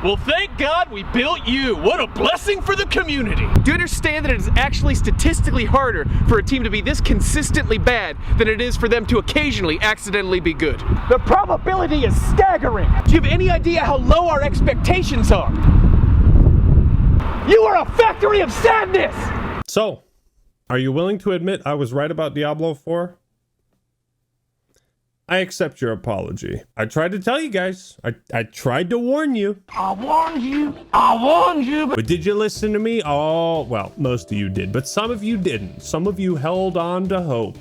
Well, thank God we built you. What a blessing for the community. Do you understand that it is actually statistically harder for a team to be this consistently bad than it is for them to occasionally accidentally be good? The probability is staggering. Do you have any idea how low our expectations are? You are a factory of sadness! So, are you willing to admit I was right about Diablo 4? I accept your apology. I tried to tell you guys. I tried to warn you. I warned you. I warned you. But did you listen to me? Oh, well, most of you did, but some of you didn't. Some of you held on to hope.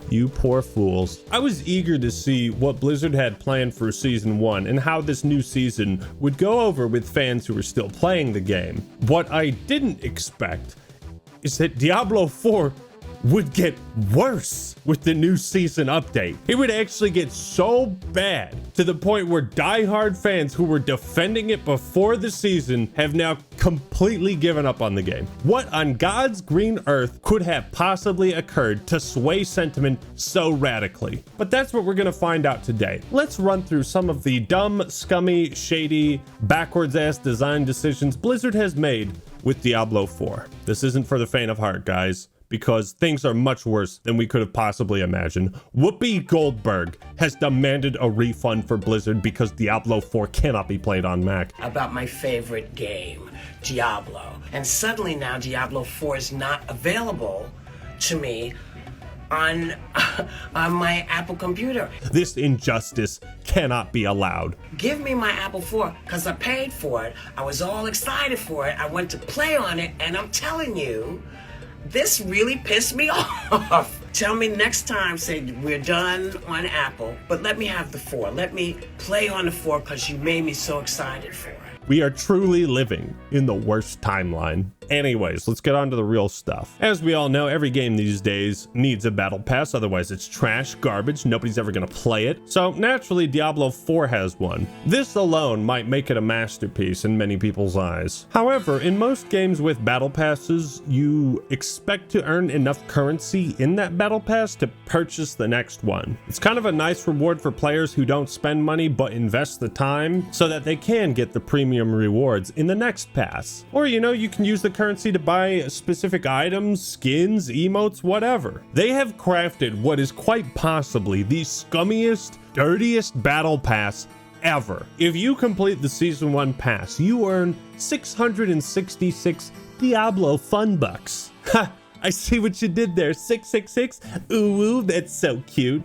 You poor fools. I was eager to see what Blizzard had planned for season 1 and how this new season would go over with fans who were still playing the game. What I didn't expect is that Diablo 4 would get worse with the new season update. It would actually get so bad to the point where diehard fans who were defending it before the season have now completely given up on the game. What on God's green earth could have possibly occurred to sway sentiment so radically? But that's what we're gonna find out today. Let's run through some of the dumb, scummy, shady, backwards ass design decisions Blizzard has made with Diablo 4. This isn't for the faint of heart, guys, because things are much worse than we could have possibly imagined. Whoopi Goldberg has demanded a refund for Blizzard because Diablo 4 cannot be played on Mac. About my favorite game, Diablo. And suddenly now Diablo 4 is not available to me on my Apple computer. This injustice cannot be allowed. Give me my Apple 4, because I paid for it. I was all excited for it. I went to play on it, and I'm telling you, this really pissed me off. Tell me next time, say we're done on Apple, but let me have the 4. Let me play on the 4 because you made me so excited for it. We are truly living in the worst timeline. Anyways, let's get on to the real stuff. As we all know, every game these days needs a battle pass, otherwise it's trash, garbage, nobody's ever gonna play it. So naturally, Diablo 4 has one. This alone might make it a masterpiece in many people's eyes. However, in most games with battle passes, you expect to earn enough currency in that battle pass to purchase the next one. It's kind of a nice reward for players who don't spend money but invest the time so that they can get the premium rewards in the next pass. Or, you know, you can use the currency to buy specific items, skins, emotes, whatever. They have crafted what is quite possibly the scummiest, dirtiest battle pass ever. If you complete the season 1 pass, you earn 666 Diablo fun bucks. Ha! I see what you did there. 666. Ooh, that's so cute.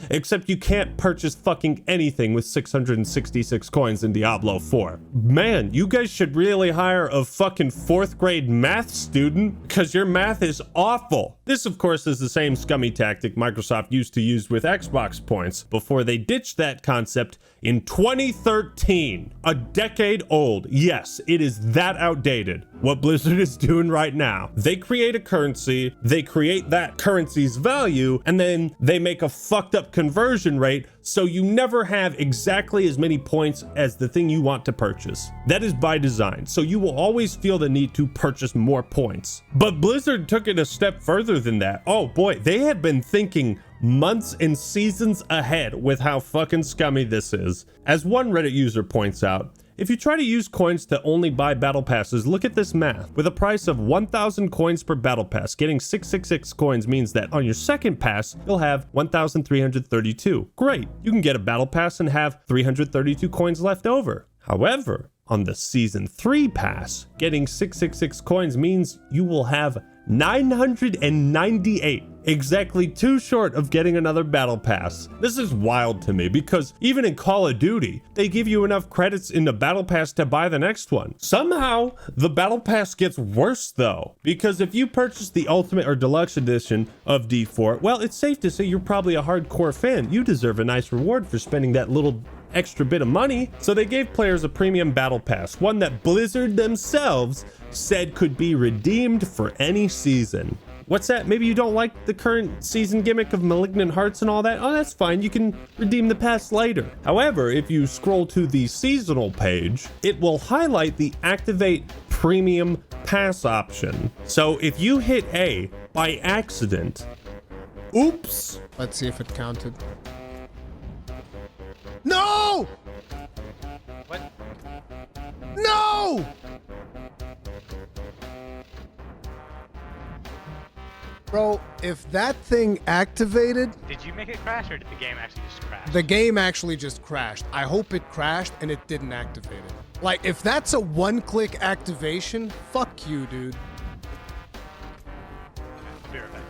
Except you can't purchase fucking anything with 666 coins in Diablo 4. Man, you guys should really hire a fucking 4th grade math student because your math is awful. This, of course, is the same scummy tactic Microsoft used to use with Xbox points before they ditched that concept in 2013. A decade old. Yes, it is that outdated. What Blizzard is doing right now. They create a currency, they create that currency's value, and then they make a fucked up conversion rate so you never have exactly as many points as the thing you want to purchase. That is by design, so you will always feel the need to purchase more points. But Blizzard took it a step further than that. Oh boy, they had been thinking months and seasons ahead with how fucking scummy this is. As one Reddit user points out, if you try to use coins to only buy battle passes, look at this math. With a price of 1,000 coins per battle pass, getting 666 coins means that on your second pass, you'll have 1,332. Great, you can get a battle pass and have 332 coins left over. However, on the season 3 pass, getting 666 coins means you will have 998, exactly 2 short of getting another battle pass. This is wild to me because even in Call of Duty, they give you enough credits in the battle pass to buy the next one. Somehow, the battle pass gets worse though, because if you purchase the Ultimate or Deluxe edition of D4, well, it's safe to say you're probably a hardcore fan. You deserve a nice reward for spending that little extra bit of money. So they gave players a premium battle pass, one that Blizzard themselves said could be redeemed for any season. What's that? Maybe you don't like the current season gimmick of Malignant Hearts and all that? Oh, that's fine. You can redeem the pass later. However, if you scroll to the seasonal page, it will highlight the Activate Premium Pass option. So if you hit A by accident, oops. Let's see if it counted. No! What? Bro, if that thing activated... Did you make it crash, or did the game actually just crash? The game actually just crashed. I hope it crashed and it didn't activate it. Like, if that's a one-click activation, fuck you, dude. I'll be right back.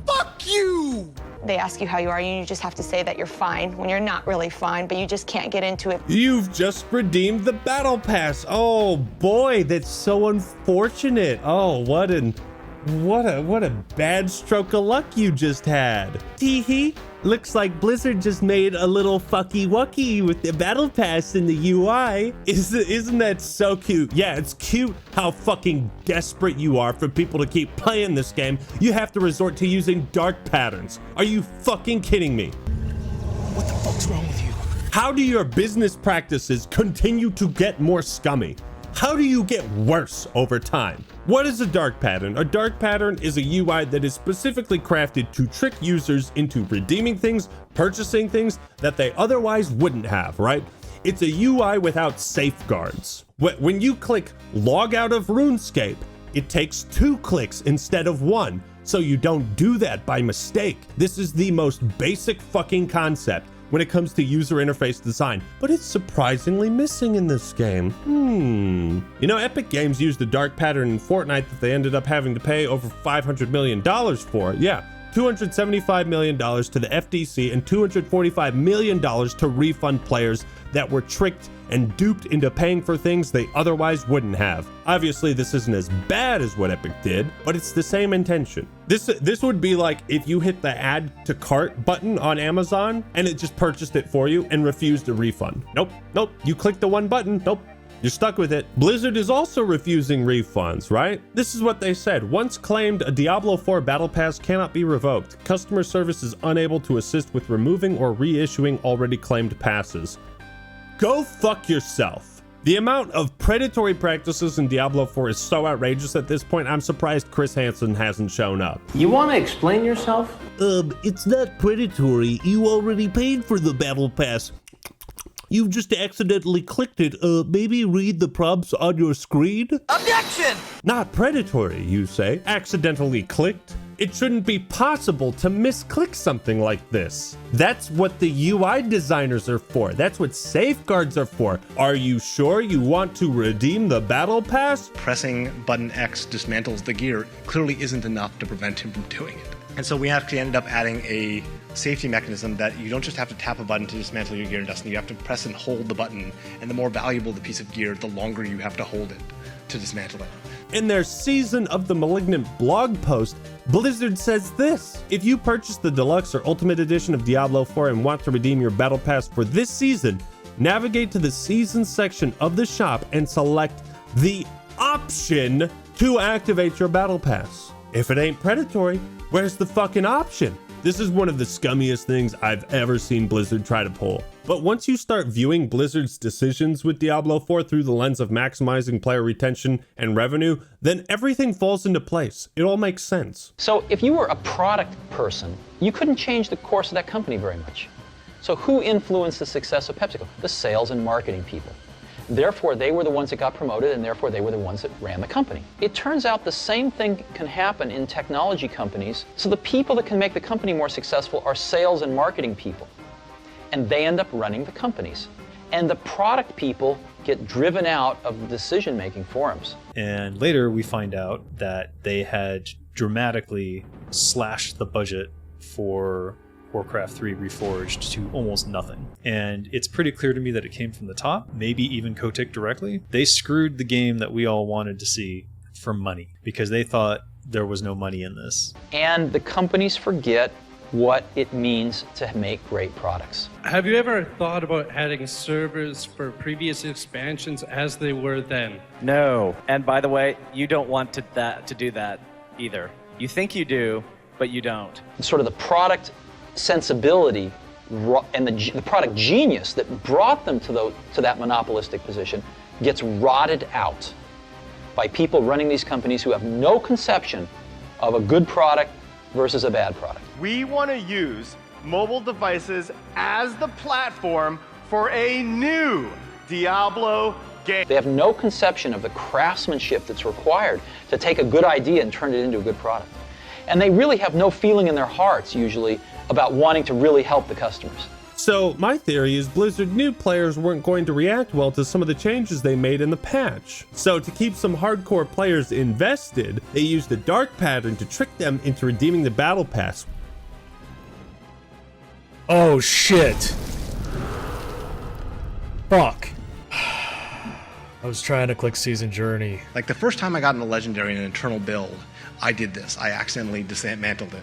Fuck you! They ask you how you are, and you just have to say that you're fine when you're not really fine, but you just can't get into it. You've just redeemed the battle pass. Oh boy, that's so unfortunate. Oh, what a bad stroke of luck you just had. Tee-hee. Looks like Blizzard just made a little fucky wucky with the battle pass in the UI. Isn't that so cute? Yeah, it's cute how fucking desperate you are for people to keep playing this game. You have to resort to using dark patterns. Are you fucking kidding me? What the fuck's wrong with you? How do your business practices continue to get more scummy? How do you get worse over time? What is a dark pattern? A dark pattern is a UI that is specifically crafted to trick users into redeeming things, purchasing things that they otherwise wouldn't have, right? It's a UI without safeguards. When you click log out of RuneScape, it takes 2 clicks instead of 1, so you don't do that by mistake. This is the most basic fucking concept when it comes to user interface design, but it's surprisingly missing in this game. You know, Epic Games used a dark pattern in Fortnite that they ended up having to pay over $500 million for. Yeah, $275 million to the FTC and $245 million to refund players that were tricked and duped into paying for things they otherwise wouldn't have. Obviously, this isn't as bad as what Epic did, but it's the same intention. This would be like if you hit the add to cart button on Amazon and it just purchased it for you and refused a refund. Nope, you click the one button, nope. You're stuck with it. Blizzard is also refusing refunds, right? This is what they said. Once claimed, a Diablo 4 battle pass cannot be revoked. Customer service is unable to assist with removing or reissuing already claimed passes. Go fuck yourself. The amount of predatory practices in Diablo 4 is so outrageous at this point, I'm surprised Chris Hansen hasn't shown up. You want to explain yourself? It's not predatory. You already paid for the battle pass. You've just accidentally clicked it. Maybe read the prompts on your screen? Objection! Not predatory, you say. Accidentally clicked? It shouldn't be possible to misclick something like this. That's what the UI designers are for. That's what safeguards are for. Are you sure you want to redeem the battle pass? Pressing button X dismantles the gear clearly isn't enough to prevent him from doing it. And so we actually ended up adding a safety mechanism that you don't just have to tap a button to dismantle your gear, Dustin. You have to press and hold the button. And the more valuable the piece of gear, the longer you have to hold it to dismantle it. In their Season of the Malignant blog post, Blizzard says this: if you purchase the Deluxe or Ultimate Edition of Diablo 4 and want to redeem your Battle Pass for this season, navigate to the Season section of the shop and select the option to activate your Battle Pass. If it ain't predatory, where's the fucking option? This is one of the scummiest things I've ever seen Blizzard try to pull. But once you start viewing Blizzard's decisions with Diablo 4 through the lens of maximizing player retention and revenue, then everything falls into place. It all makes sense. So if you were a product person, you couldn't change the course of that company very much. So who influenced the success of PepsiCo? The sales and marketing people. Therefore, they were the ones that got promoted, and therefore they were the ones that ran the company. It turns out the same thing can happen in technology companies. So the people that can make the company more successful are sales and marketing people. And they end up running the companies. And the product people get driven out of the decision-making forums. And later we find out that they had dramatically slashed the budget for Warcraft 3 Reforged to almost nothing. And it's pretty clear to me that it came from the top, maybe even Kotick directly. They screwed the game that we all wanted to see for money because they thought there was no money in this. And the companies forget what it means to make great products. Have you ever thought about adding servers for previous expansions as they were then? No. And by the way, you don't want to do that either. You think you do, but you don't. Sort of the product sensibility and the product genius that brought them to that monopolistic position gets rotted out by people running these companies who have no conception of a good product versus a bad product. We want to use mobile devices as the platform for a new Diablo game. They have no conception of the craftsmanship that's required to take a good idea and turn it into a good product. And they really have no feeling in their hearts, usually, about wanting to really help the customers. So my theory is Blizzard knew players weren't going to react well to some of the changes they made in the patch. So to keep some hardcore players invested, they used a dark pattern to trick them into redeeming the battle pass. Oh shit. Fuck. I was trying to click Season Journey. Like the first time I got in a Legendary in an internal build, I did this. I accidentally dismantled it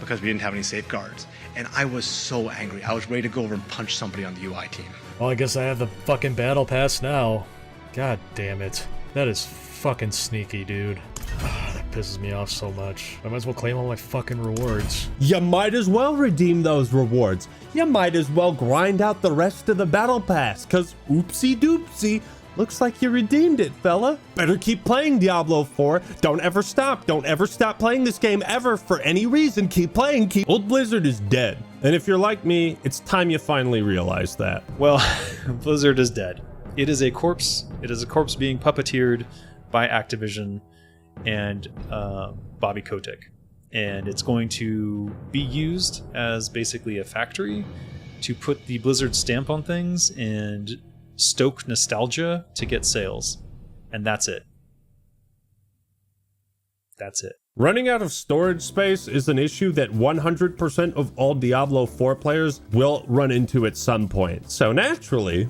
because we didn't have any safeguards. And I was so angry. I was ready to go over and punch somebody on the UI team. Well, I guess I have the fucking battle pass now. God damn it. That is fucking sneaky, dude. That pisses me off so much. I might as well claim all my fucking rewards. You might as well redeem those rewards. You might as well grind out the rest of the battle pass, cause oopsie doopsie, looks like you redeemed it, fella. Better keep playing Diablo 4. Don't ever stop. Don't ever stop playing this game ever for any reason. Keep playing. Old Blizzard is dead. And if you're like me, it's time you finally realize that. Well, Blizzard is dead. It is a corpse. It is a corpse being puppeteered by Activision and Bobby Kotick. And it's going to be used as basically a factory to put the Blizzard stamp on things and stoke nostalgia to get sales. And that's it. That's it. Running out of storage space is an issue that 100% of all Diablo 4 players will run into at some point. So naturally,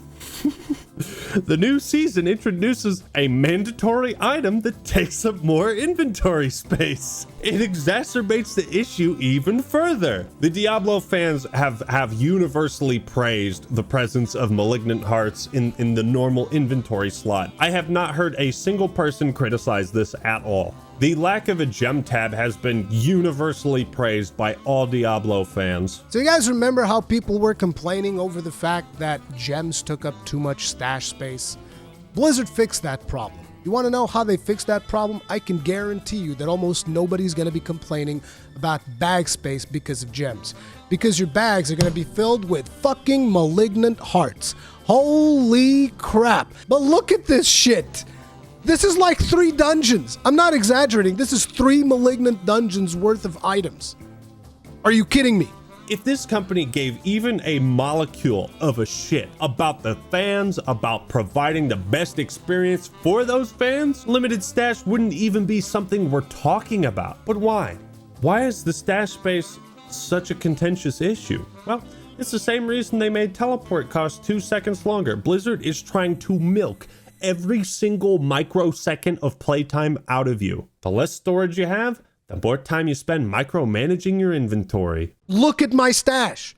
the new season introduces a mandatory item that takes up more inventory space. It exacerbates the issue even further. The Diablo fans have universally praised the presence of malignant hearts in the normal inventory slot. I have not heard a single person criticize this at all. The lack of a gem tab has been universally praised by all Diablo fans. So you guys remember how people were complaining over the fact that gems took up too much stash space? Blizzard fixed that problem. You want to know how they fixed that problem? I can guarantee you that almost nobody's going to be complaining about bag space because of gems. Because your bags are going to be filled with fucking malignant hearts. Holy crap. But look at this shit. This is like 3 dungeons. I'm not exaggerating. This is 3 malignant dungeons worth of items. Are you kidding me? If this company gave even a molecule of a shit about the fans, about providing the best experience for those fans, limited stash wouldn't even be something we're talking about. But why? Why is the stash space such a contentious issue? Well, it's the same reason they made teleport cost 2 seconds longer. Blizzard is trying to milk every single microsecond of playtime out of you. The less storage you have, the more time you spend micromanaging your inventory. Look at my stash.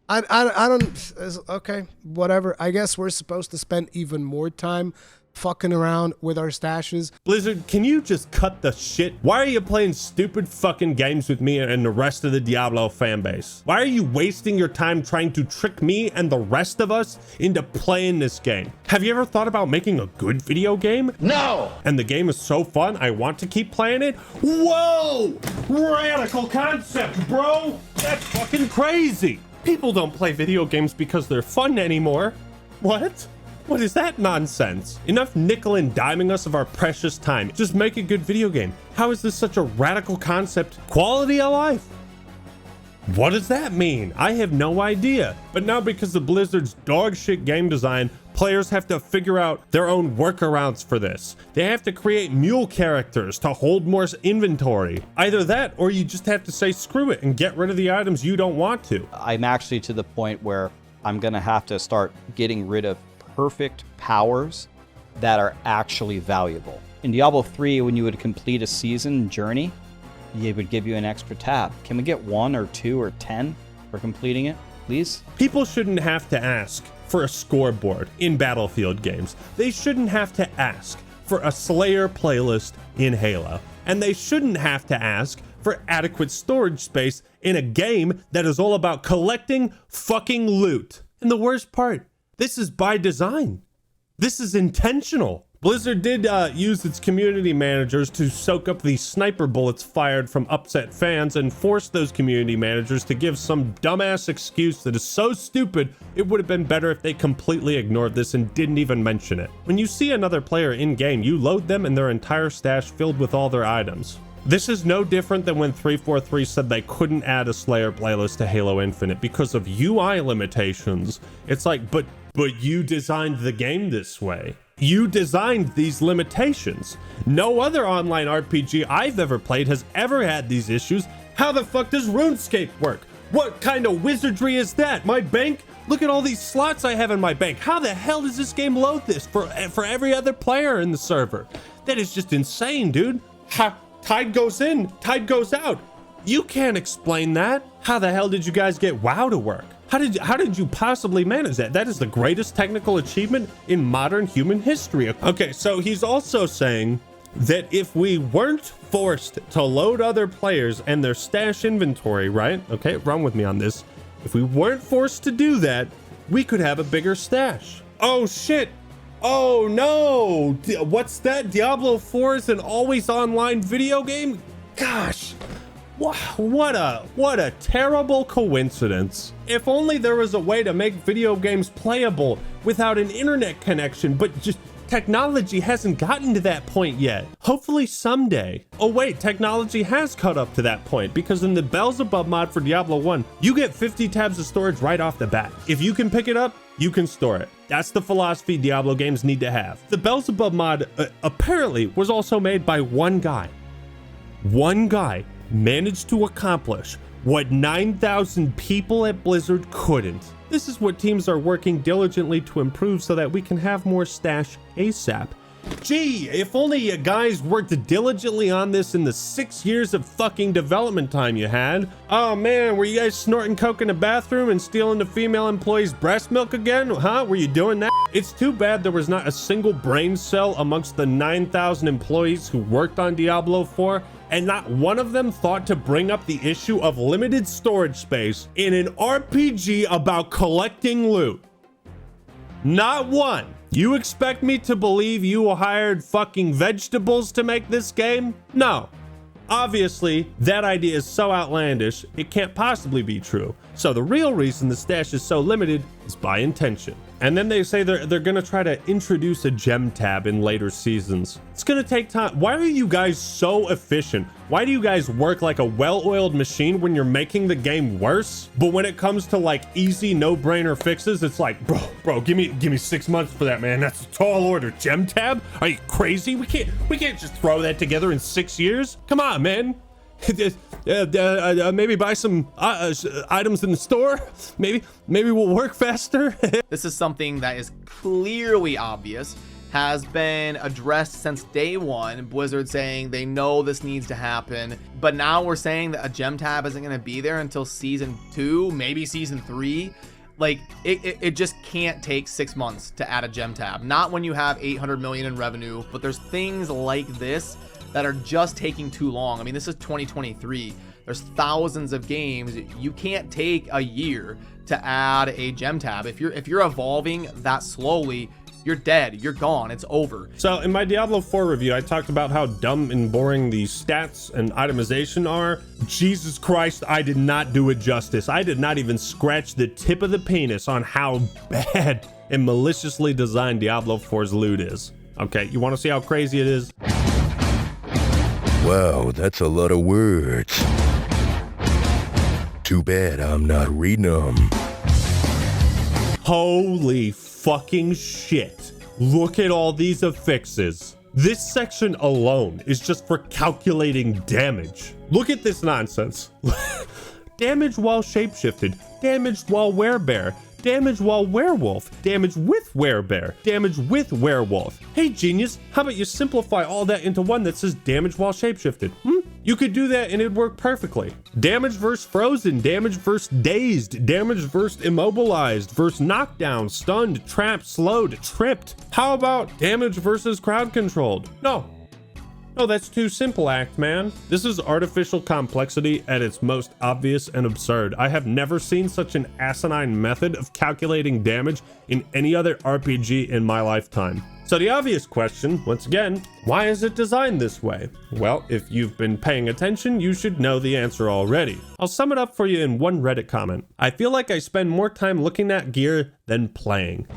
I don't, okay, whatever. I guess we're supposed to spend even more time fucking around with our stashes. Blizzard, can you just cut the shit? Why are you playing stupid fucking games with me and the rest of the Diablo fan base? Why are you wasting your time trying to trick me and the rest of us into playing this game? Have you ever thought about making a good video game? No! And the game is so fun, I want to keep playing it? Whoa! Radical concept, bro! That's fucking crazy! People don't play video games because they're fun anymore. What? What is that nonsense? Enough nickel and diming us of our precious time. Just make a good video game. How is this such a radical concept? Quality of life? What does that mean? I have no idea. But now because of Blizzard's dog shit game design, players have to figure out their own workarounds for this. They have to create mule characters to hold more inventory. Either that or you just have to say screw it and get rid of the items you don't want to. I'm actually to the point where I'm gonna have to start getting rid of perfect powers that are actually valuable. In Diablo 3, when you would complete a season journey, it would give you an extra tab. Can we get 1 or 2 or 10 for completing it, please? People shouldn't have to ask for a scoreboard in Battlefield games. They shouldn't have to ask for a Slayer playlist in Halo. And they shouldn't have to ask for adequate storage space in a game that is all about collecting fucking loot. And the worst part, this is by design. This is intentional. Blizzard did use its community managers to soak up the sniper bullets fired from upset fans and force those community managers to give some dumbass excuse that is so stupid it would have been better if they completely ignored this and didn't even mention it. When you see another player in-game, you load them and their entire stash filled with all their items. This is no different than when 343 said they couldn't add a Slayer playlist to Halo Infinite because of UI limitations. It's like, but you designed the game this way. You designed these limitations. No other online RPG I've ever played has ever had these issues. How the fuck does RuneScape work? What kind of wizardry is that? My bank? Look at all these slots I have in my bank. How the hell does this game load this for every other player in the server? That is just insane, dude. Tide goes in, tide goes out. You can't explain that. How the hell did you guys get WoW to work? How did you possibly manage that? That is the greatest technical achievement in modern human history. Okay, so he's also saying that if we weren't forced to load other players and their stash inventory, right? Okay, run with me on this. If we weren't forced to do that, we could have a bigger stash. Oh shit. Oh no! What's that? Diablo 4 is an always online video game? Gosh, what a terrible coincidence. If only there was a way to make video games playable without an internet connection, but just technology hasn't gotten to that point yet. Hopefully someday. Oh wait, technology has caught up to that point because in the Beelzebub mod for Diablo 1, you get 50 tabs of storage right off the bat. If you can pick it up, you can store it. That's the philosophy Diablo games need to have. The Beelzebub mod apparently was also made by one guy. One guy managed to accomplish what 9,000 people at Blizzard couldn't. This is what teams are working diligently to improve so that we can have more stash ASAP. Gee, if only you guys worked diligently on this in the 6 years of fucking development time you had. Oh man, were you guys snorting coke in the bathroom and stealing the female employee's breast milk again? Huh? Were you doing that? It's too bad there was not a single brain cell amongst the 9,000 employees who worked on Diablo 4, and not one of them thought to bring up the issue of limited storage space in an RPG about collecting loot. Not one. You expect me to believe you hired fucking vegetables to make this game? No. Obviously, that idea is so outlandish, it can't possibly be true. So the real reason the stash is so limited is by intention. And then they say they're gonna try to introduce a gem tab in later seasons. It's gonna take time. Why are you guys so efficient? Why do you guys work like a well-oiled machine when you're making the game worse? But when it comes to like easy no-brainer fixes, it's like, bro, give me 6 months for that, man. That's a tall order. Gem tab? Are you crazy? We can't just throw that together in 6 years. Come on, man. Maybe buy some items in the store. Maybe we'll work faster. This is something that is clearly obvious, has been addressed since day one. Blizzard saying they know this needs to happen, but now we're saying that a gem tab isn't going to be there until season 2, maybe season 3. Like it just can't take 6 months to add a gem tab. Not when you have 800 million in revenue, but there's things like this that are just taking too long. I mean, this is 2023. There's thousands of games. You can't take a year to add a gem tab. If you're evolving that slowly, you're dead. You're gone. It's over. So in my Diablo 4 review, I talked about how dumb and boring the stats and itemization are. Jesus Christ, I did not do it justice. I did not even scratch the tip of the penis on how bad and maliciously designed Diablo 4's loot is. Okay, you want to see how crazy it is? Wow, that's a lot of words. Too bad I'm not reading them. Holy fucking shit. Look at all these affixes. This section alone is just for calculating damage. Look at this nonsense. Damage while shapeshifted, damage while werebear, damage while werewolf, damage with werebear, damage with werewolf. Hey genius, how about you simplify all that into one that says damage while shapeshifted? You could do that and it'd work perfectly. Damage versus frozen, damage versus dazed, damage versus immobilized, versus knockdown, stunned, trapped, slowed, tripped. How about damage versus crowd controlled? No, that's too simple, Act Man. This is artificial complexity at its most obvious and absurd. I have never seen such an asinine method of calculating damage in any other RPG in my lifetime. So the obvious question, once again, why is it designed this way? Well, if you've been paying attention, you should know the answer already. I'll sum it up for you in one Reddit comment. I feel like I spend more time looking at gear than playing.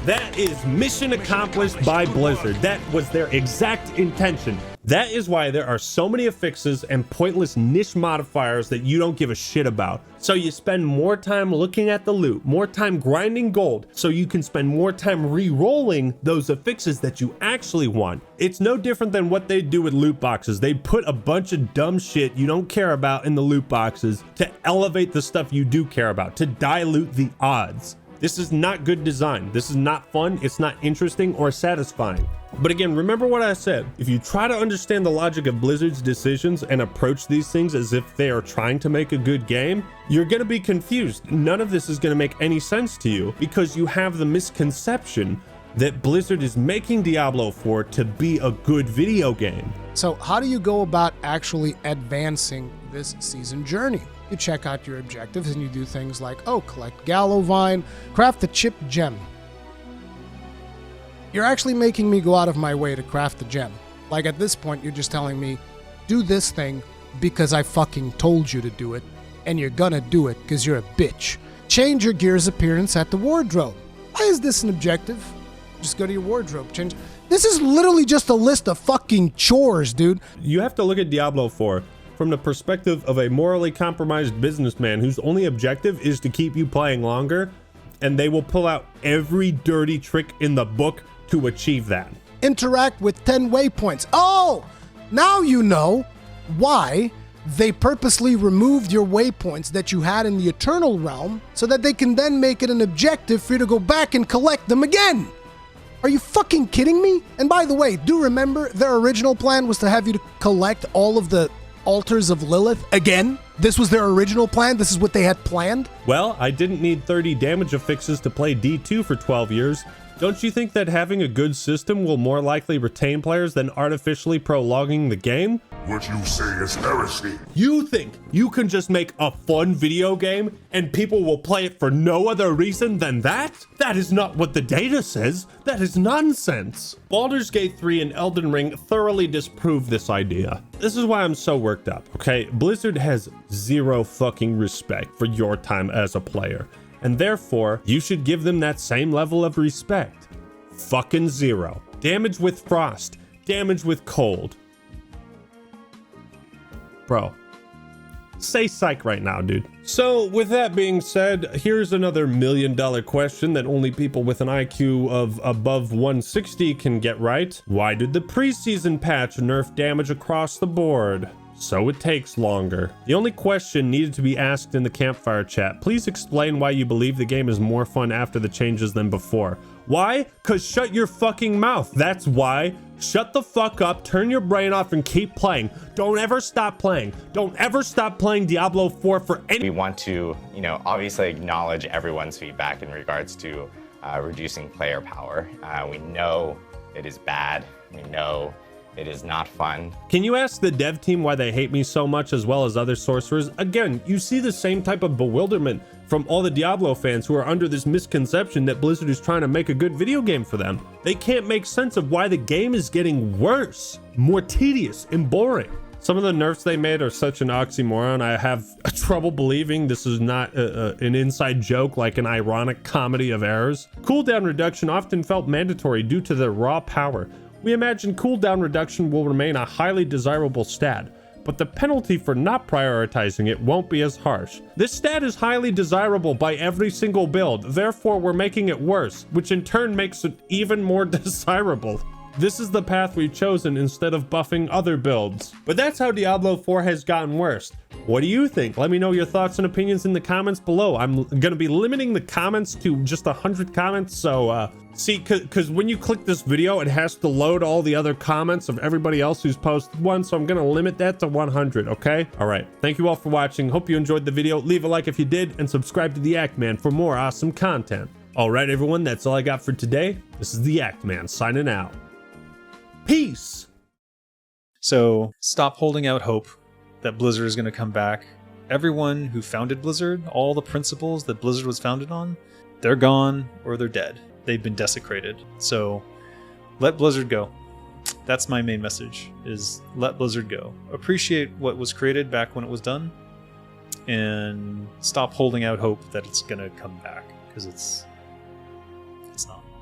That is mission accomplished by Blizzard. That was their exact intention. That is why there are so many affixes and pointless niche modifiers that you don't give a shit about. So you spend more time looking at the loot, more time grinding gold, so you can spend more time re-rolling those affixes that you actually want. It's no different than what they do with loot boxes. They put a bunch of dumb shit you don't care about in the loot boxes to elevate the stuff you do care about, to dilute the odds. This is not good design. This is not fun. It's not interesting or satisfying. But again, remember what I said. If you try to understand the logic of Blizzard's decisions and approach these things as if they are trying to make a good game, you're going to be confused. None of this is going to make any sense to you because you have the misconception that Blizzard is making Diablo 4 to be a good video game. So how do you go about actually advancing this season journey? You check out your objectives and you do things like, oh, collect Gallo Vine, craft the chip gem. You're actually making me go out of my way to craft the gem. Like at this point, you're just telling me, do this thing because I fucking told you to do it, and you're gonna do it because you're a bitch. Change your gear's appearance at the wardrobe. Why is this an objective? Just go to your wardrobe, change. This is literally just a list of fucking chores, dude. You have to look at Diablo 4 from the perspective of a morally compromised businessman whose only objective is to keep you playing longer, and they will pull out every dirty trick in the book to achieve that. Interact with 10 waypoints. Oh, now you know why they purposely removed your waypoints that you had in the Eternal Realm so that they can then make it an objective for you to go back and collect them again. Are you fucking kidding me? And by the way, do remember their original plan was to have you to collect all of the altars of Lilith again? This was their original plan? This is what they had planned? Well, I didn't need 30 damage affixes to play D2 for 12 years. Don't you think that having a good system will more likely retain players than artificially prolonging the game? What you say is heresy. You think you can just make a fun video game and people will play it for no other reason than that? That is not what the data says. That is nonsense. Baldur's Gate 3 and Elden Ring thoroughly disprove this idea. This is why I'm so worked up, okay? Blizzard has zero fucking respect for your time as a player. And therefore, you should give them that same level of respect. Fucking zero. Damage with frost. Damage with cold. Bro. Say psych right now, dude. So, with that being said, here's another $1 million question that only people with an IQ of above 160 can get right. Why did the preseason patch nerf damage across the board? So it takes longer. The only question needed to be asked in the campfire chat. Please explain why you believe the game is more fun after the changes than before. Why? Cause shut your fucking mouth. That's why. Shut the fuck up, turn your brain off and keep playing. Don't ever stop playing. Don't ever stop playing Diablo 4 for any— We want to, obviously acknowledge everyone's feedback in regards to reducing player power. We know it is bad. We know it is not fun. Can you ask the dev team why they hate me so much, as well as other sorcerers? Again, you see the same type of bewilderment from all the Diablo fans who are under this misconception that Blizzard is trying to make a good video game for them. They can't make sense of why the game is getting worse, more tedious and boring. Some of the nerfs they made are such an oxymoron. I have trouble believing this is not an inside joke, like an ironic comedy of errors. Cooldown reduction often felt mandatory due to their raw power. We imagine cooldown reduction will remain a highly desirable stat, but the penalty for not prioritizing it won't be as harsh. This stat is highly desirable by every single build, therefore we're making it worse, which in turn makes it even more desirable. This is the path we've chosen instead of buffing other builds. But that's how Diablo 4 has gotten worse. What do you think? Let me know your thoughts and opinions in the comments below. I'm gonna be limiting the comments to just 100 comments, so see, because when you click this video, it has to load all the other comments of everybody else who's posted one, so I'm gonna limit that to 100, okay? All right, thank you all for watching. Hope you enjoyed the video. Leave a like if you did, and subscribe to The Act Man for more awesome content. All right, everyone, that's all I got for today. This is The Act Man signing out. Peace. So stop holding out hope that Blizzard is going to come back. Everyone who founded Blizzard, all the principles that Blizzard was founded on, they're gone or they're dead. They've been desecrated. So let Blizzard go. That's my main message, is let Blizzard go. Appreciate what was created back when it was done, and stop holding out hope that it's gonna come back, because